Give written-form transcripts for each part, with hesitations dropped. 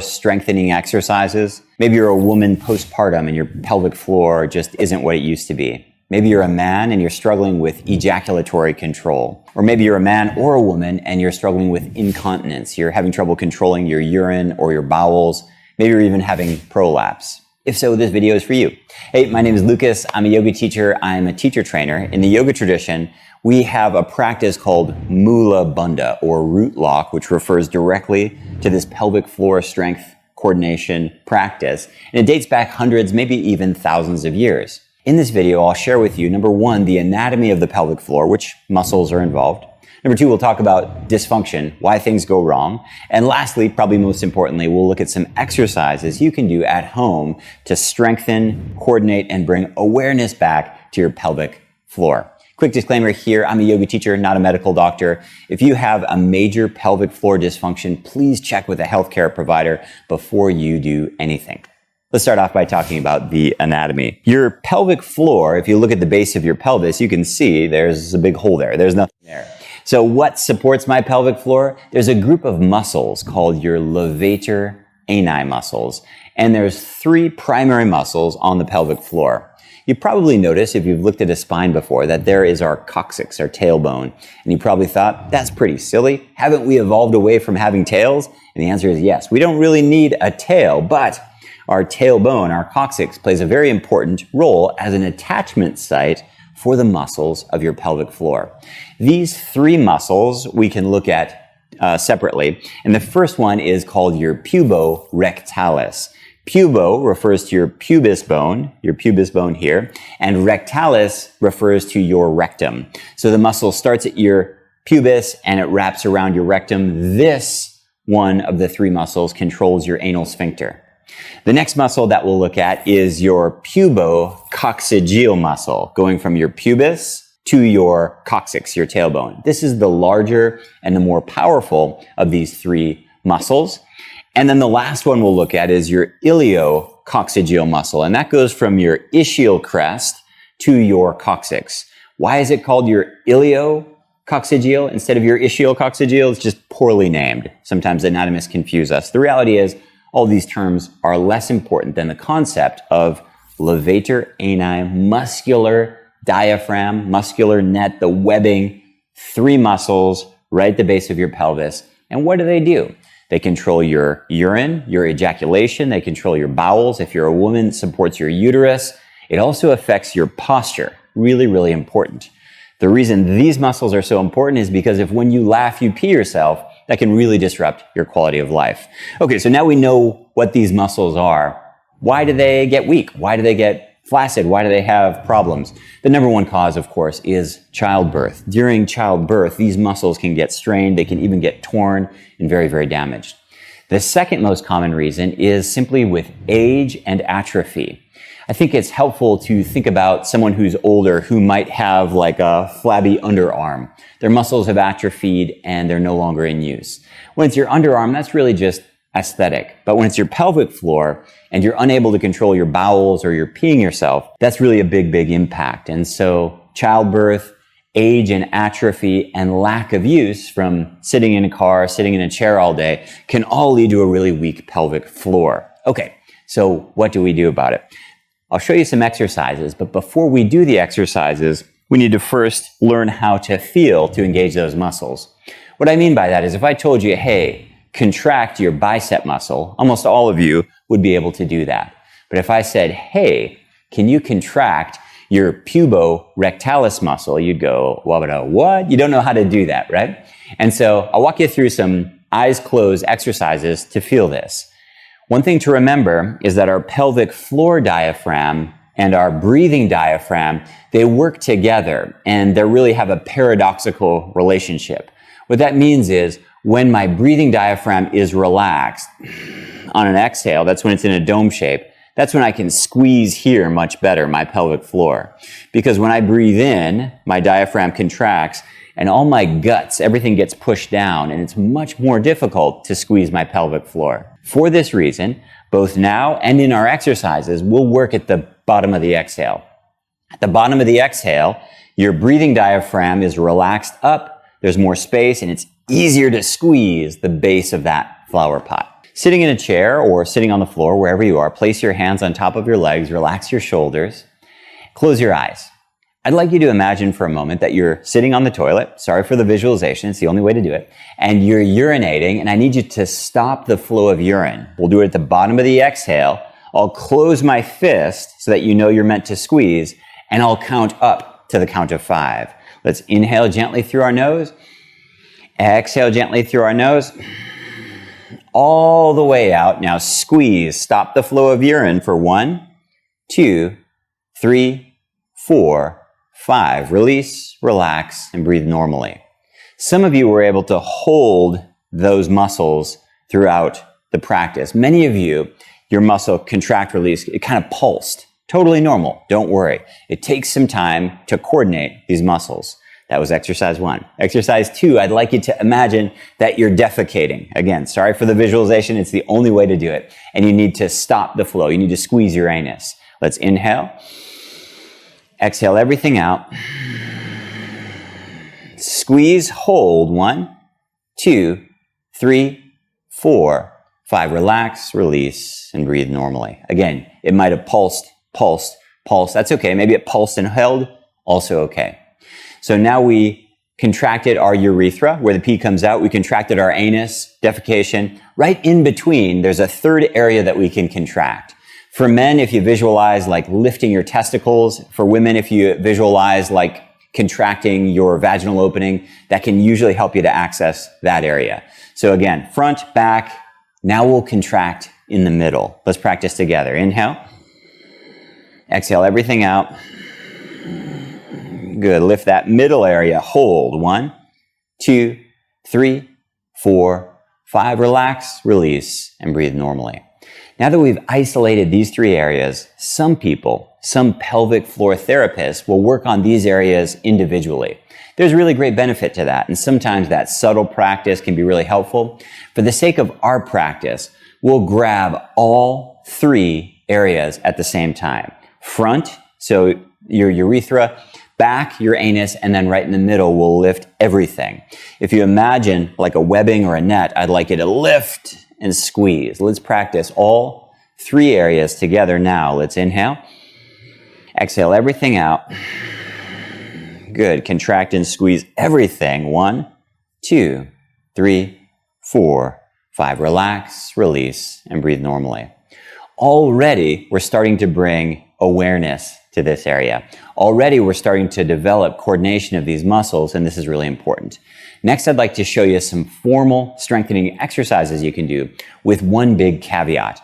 strengthening exercises. Maybe you're a woman postpartum and your pelvic floor just isn't what it used to be. Maybe you're a man and you're struggling with ejaculatory control. Or maybe you're a man or a woman and you're struggling with incontinence. You're having trouble controlling your urine or your bowels. Maybe you're even having prolapse. If so, this video is for you. Hey, my name is Lucas. I'm a yoga teacher. I'm a teacher trainer. In the yoga tradition, we have a practice called Mula Bandha, or root lock, which refers directly to this pelvic floor strength coordination practice. And it dates back hundreds, maybe even thousands of years. In this video, I'll share with you, number one, the anatomy of the pelvic floor, which muscles are involved. Number two, we'll talk about dysfunction, why things go wrong. And lastly, probably most importantly, we'll look at some exercises you can do at home to strengthen, coordinate, and bring awareness back to your pelvic floor. Quick disclaimer here, I'm a yoga teacher, not a medical doctor. If you have a major pelvic floor dysfunction, please check with a healthcare provider before you do anything. Let's start off by talking about the anatomy. Your pelvic floor, if you look at the base of your pelvis, you can see there's a big hole there. There's nothing there. So what supports my pelvic floor? There's a group of muscles called your levator ani muscles. And there's three primary muscles on the pelvic floor. You probably noticed, if you've looked at a spine before, that there is our coccyx, our tailbone. And you probably thought, that's pretty silly. Haven't we evolved away from having tails? And the answer is yes. We don't really need a tail, but our tailbone, our coccyx, plays a very important role as an attachment site for the muscles of your pelvic floor. These three muscles we can look at separately. And the first one is called your puborectalis. Pubo refers to your pubis bone here, and rectalis refers to your rectum. So the muscle starts at your pubis and it wraps around your rectum. This one of the three muscles controls your anal sphincter. The next muscle that we'll look at is your pubococcygeal muscle, going from your pubis to your coccyx, your tailbone. This is the larger and the more powerful of these three muscles. And then the last one we'll look at is your iliococcygeal muscle, and that goes from your ischial crest to your coccyx. Why is it called your iliococcygeal instead of your ischiococcygeal? It's just poorly named. Sometimes anatomists confuse us. The reality is all these terms are less important than the concept of levator ani, muscular diaphragm, muscular net, the webbing, three muscles right at the base of your pelvis. And what do? They control your urine, your ejaculation. They control your bowels. If you're a woman, it supports your uterus. It also affects your posture. Really, really important. The reason these muscles are so important is because if when you laugh, you pee yourself, that can really disrupt your quality of life. Okay, so now we know what these muscles are. Why do they get weak? Why do they get flaccid? Why do they have problems? The number one cause, of course, is childbirth. During childbirth, these muscles can get strained. They can even get torn and very, very damaged. The second most common reason is simply with age and atrophy. I think it's helpful to think about someone who's older who might have like a flabby underarm. Their muscles have atrophied and they're no longer in use. When it's your underarm, that's really just aesthetic. But when it's your pelvic floor and you're unable to control your bowels or you're peeing yourself, that's really a big, big impact. And so childbirth, age and atrophy, and lack of use from sitting in a car, sitting in a chair all day can all lead to a really weak pelvic floor. Okay, so what do we do about it? I'll show you some exercises, but before we do the exercises, we need to first learn how to feel to engage those muscles. What I mean by that is if I told you, hey, contract your bicep muscle, almost all of you would be able to do that. But if I said, hey, can you contract your puborectalis muscle, you'd go, well, what? You don't know how to do that, right? And so I'll walk you through some eyes closed exercises to feel this. One thing to remember is that our pelvic floor diaphragm and our breathing diaphragm, they work together and they really have a paradoxical relationship. What that means is when my breathing diaphragm is relaxed on an exhale, that's when it's in a dome shape, that's when I can squeeze here much better, my pelvic floor. Because when I breathe in, my diaphragm contracts and all my guts, everything gets pushed down and it's much more difficult to squeeze my pelvic floor. For this reason, both now and in our exercises, we'll work at the bottom of the exhale. At the bottom of the exhale, your breathing diaphragm is relaxed up, there's more space, and it's easier to squeeze the base of that flower pot. Sitting in a chair or sitting on the floor, wherever you are, place your hands on top of your legs, relax your shoulders, close your eyes. I'd like you to imagine for a moment that you're sitting on the toilet. Sorry for the visualization, it's the only way to do it. And you're urinating, and I need you to stop the flow of urine. We'll do it at the bottom of the exhale. I'll close my fist so that you know you're meant to squeeze, and I'll count up to the count of 5. Let's inhale gently through our nose. Exhale gently through our nose. All the way out. Now squeeze. Stop the flow of urine for 1, 2, 3, 4, 5. Release, relax, and breathe normally. Some of you were able to hold those muscles throughout the practice. Many of you, your muscle contract, release, it kind of pulsed. Totally normal. Don't worry. It takes some time to coordinate these muscles. That was exercise 1. Exercise 2, I'd like you to imagine that you're defecating. Again, sorry for the visualization. It's the only way to do it. And you need to stop the flow. You need to squeeze your anus. Let's inhale. Exhale everything out. Squeeze, hold. 1, 2, 3, 4, 5. Relax, release, and breathe normally. Again, it might have pulsed. That's okay. Maybe it pulsed and held. Also okay. So now we contracted our urethra, where the pee comes out. We contracted our anus, defecation. Right in between, there's a third area that we can contract. For men, if you visualize like lifting your testicles. For women, if you visualize like contracting your vaginal opening, that can usually help you to access that area. So again, front, back. Now we'll contract in the middle. Let's practice together. Inhale. Exhale everything out. Good. Lift that middle area. Hold. 1, 2, 3, 4, 5. Relax, release, and breathe normally. Now that we've isolated these 3 areas, some people, some pelvic floor therapists will work on these areas individually. There's really great benefit to that, and sometimes that subtle practice can be really helpful. For the sake of our practice, we'll grab all 3 areas at the same time. Front, so your urethra, back, your anus, and then right in the middle, we'll lift everything. If you imagine like a webbing or a net, I'd like you to lift and squeeze. Let's practice all 3 areas together now. Let's inhale. Exhale everything out. Good. Contract and squeeze everything. 1, 2, 3, 4, 5. Relax, release, and breathe normally. Already, we're starting to bring awareness to this area. Already, we're starting to develop coordination of these muscles, and this is really important. Next, I'd like to show you some formal strengthening exercises you can do with one big caveat.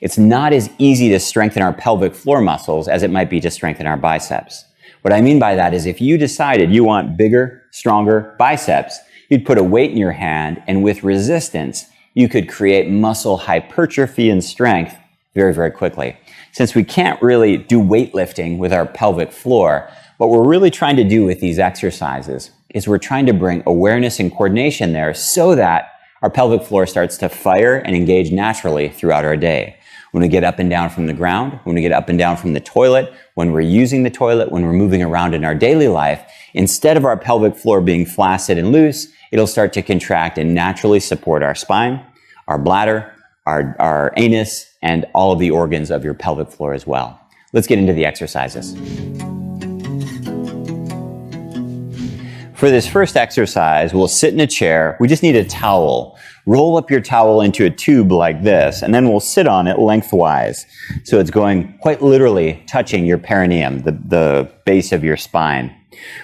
It's not as easy to strengthen our pelvic floor muscles as it might be to strengthen our biceps. What I mean by that is if you decided you want bigger, stronger biceps, you'd put a weight in your hand, and with resistance, you could create muscle hypertrophy and strength very, very quickly. Since we can't really do weightlifting with our pelvic floor, what we're really trying to do with these exercises is we're trying to bring awareness and coordination there so that our pelvic floor starts to fire and engage naturally throughout our day. When we get up and down from the ground, when we get up and down from the toilet, when we're using the toilet, when we're moving around in our daily life, instead of our pelvic floor being flaccid and loose, it'll start to contract and naturally support our spine, our bladder, our anus, and all of the organs of your pelvic floor as well. Let's get into the exercises. For this first exercise, we'll sit in a chair. We just need a towel. Roll up your towel into a tube like this, and then we'll sit on it lengthwise. So it's going quite literally touching your perineum, the base of your spine.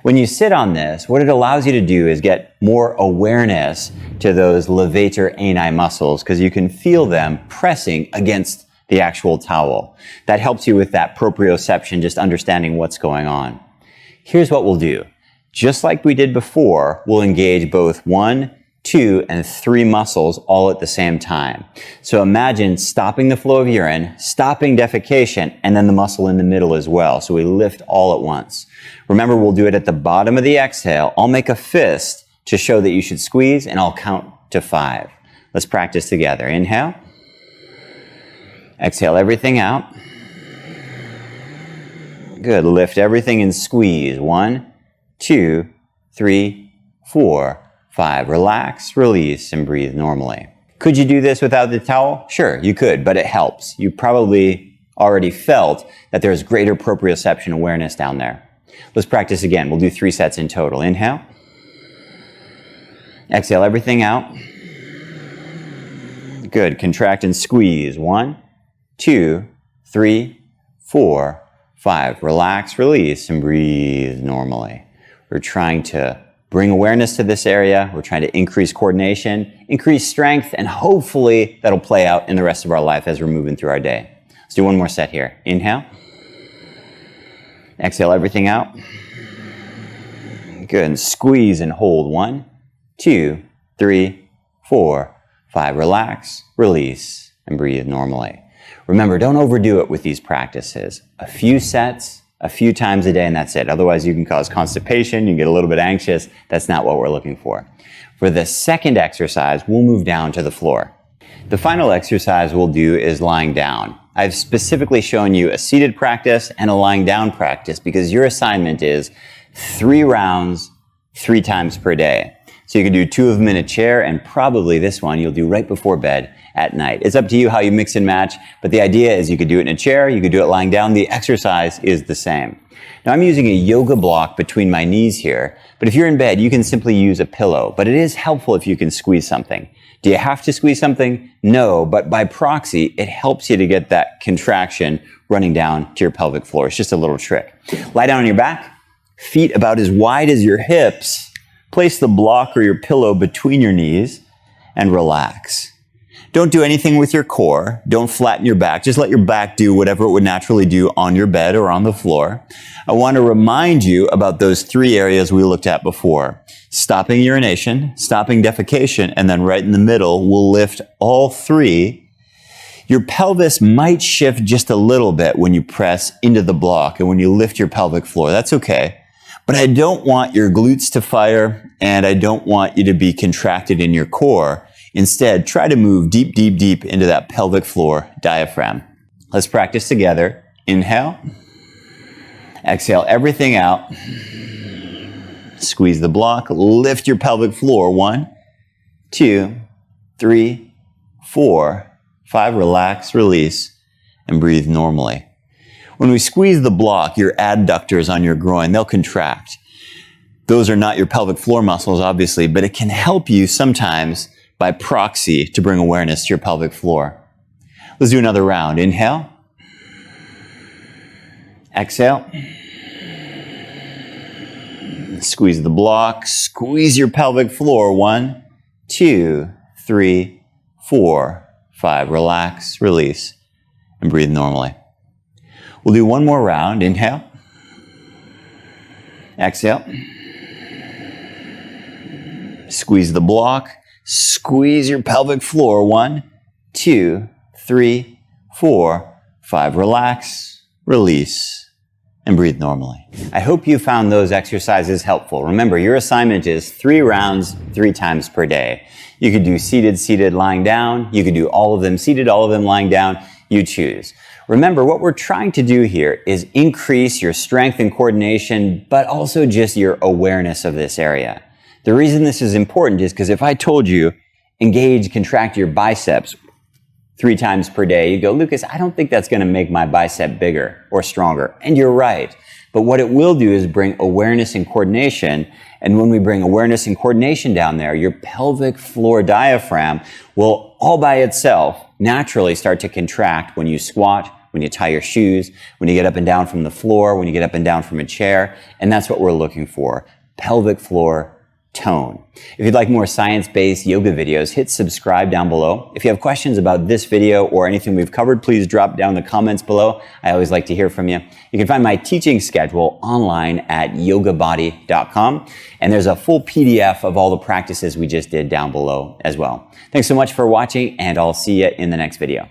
When you sit on this, what it allows you to do is get more awareness to those levator ani muscles because you can feel them pressing against the actual towel. That helps you with that proprioception, just understanding what's going on. Here's what we'll do. Just like we did before, we'll engage both 1, 2, and 3 muscles all at the same time. So imagine stopping the flow of urine, stopping defecation, and then the muscle in the middle as well. So we lift all at once. Remember, we'll do it at the bottom of the exhale. I'll make a fist to show that you should squeeze, and I'll count to 5. Let's practice together. Inhale. Exhale everything out. Good. Lift everything and squeeze. 1, 2, 3, 4, 5. Relax, release, and breathe normally. Could you do this without the towel? Sure, you could, but it helps. You probably already felt that there's greater proprioception awareness down there. Let's practice again. We'll do 3 sets in total. Inhale. Exhale everything out. Good. Contract and squeeze. 1, 2, 3, 4, 5. Relax, release, and breathe normally. We're trying to bring awareness to this area. We're trying to increase coordination, increase strength, and hopefully that'll play out in the rest of our life as we're moving through our day. Let's do one more set here. Inhale. Exhale everything out. Good. And squeeze and hold. 1, 2, 3, 4, 5. Relax, release, and breathe normally. Remember, don't overdo it with these practices. A few sets, a few times a day, and that's it. Otherwise, you can cause constipation, you can get a little bit anxious. That's not what we're looking for. For the second exercise, we'll move down to the floor. The final exercise we'll do is lying down. I've specifically shown you a seated practice and a lying down practice because your assignment is 3 rounds, 3 times per day. So you can do 2 of them in a chair, and probably this one you'll do right before bed at night. It's up to you how you mix and match, but the idea is you could do it in a chair, you could do it lying down. The exercise is the same. Now I'm using a yoga block between my knees here, but if you're in bed, you can simply use a pillow, but it is helpful if you can squeeze something. Do you have to squeeze something? No, but by proxy, it helps you to get that contraction running down to your pelvic floor. It's just a little trick. Lie down on your back, feet about as wide as your hips. Place the block or your pillow between your knees and relax. Don't do anything with your core. Don't flatten your back. Just let your back do whatever it would naturally do on your bed or on the floor. I want to remind you about those 3 areas we looked at before. Stopping urination, stopping defecation, and then right in the middle, we'll lift all 3. Your pelvis might shift just a little bit when you press into the block and when you lift your pelvic floor. That's okay. But I don't want your glutes to fire, and I don't want you to be contracted in your core. Instead, try to move deep, deep, deep into that pelvic floor diaphragm. Let's practice together. Inhale. Exhale everything out. Squeeze the block. Lift your pelvic floor. 1, 2, 3, 4, 5. Relax, release, and breathe normally. When we squeeze the block, your adductors on your groin, they'll contract. Those are not your pelvic floor muscles, obviously, but it can help you sometimes by proxy to bring awareness to your pelvic floor. Let's do another round. Inhale. Exhale. Squeeze the block. Squeeze your pelvic floor. 1, 2, 3, 4, 5. Relax, release, and breathe normally. We'll do one more round. Inhale. Exhale. Squeeze the block. Squeeze your pelvic floor. 1, 2, 3, 4, 5. Relax, release, and breathe normally. I hope you found those exercises helpful. Remember, your assignment is 3 rounds, 3 times per day. You could do seated, seated, lying down. You could do all of them seated, all of them lying down. You choose. Remember, what we're trying to do here is increase your strength and coordination, but also just your awareness of this area. The reason this is important is because if I told you, engage, contract your biceps 3 times per day, you go, Lucas, I don't think that's going to make my bicep bigger or stronger. And you're right. But what it will do is bring awareness and coordination. And when we bring awareness and coordination down there, your pelvic floor diaphragm will all by itself naturally start to contract when you squat, when you tie your shoes, when you get up and down from the floor, when you get up and down from a chair. And that's what we're looking for. Pelvic floor tone. If you'd like more science-based yoga videos, hit subscribe down below. If you have questions about this video or anything we've covered, please drop down the comments below. I always like to hear from you. You can find my teaching schedule online at yogabody.com, and there's a full PDF of all the practices we just did down below as well. Thanks so much for watching, and I'll see you in the next video.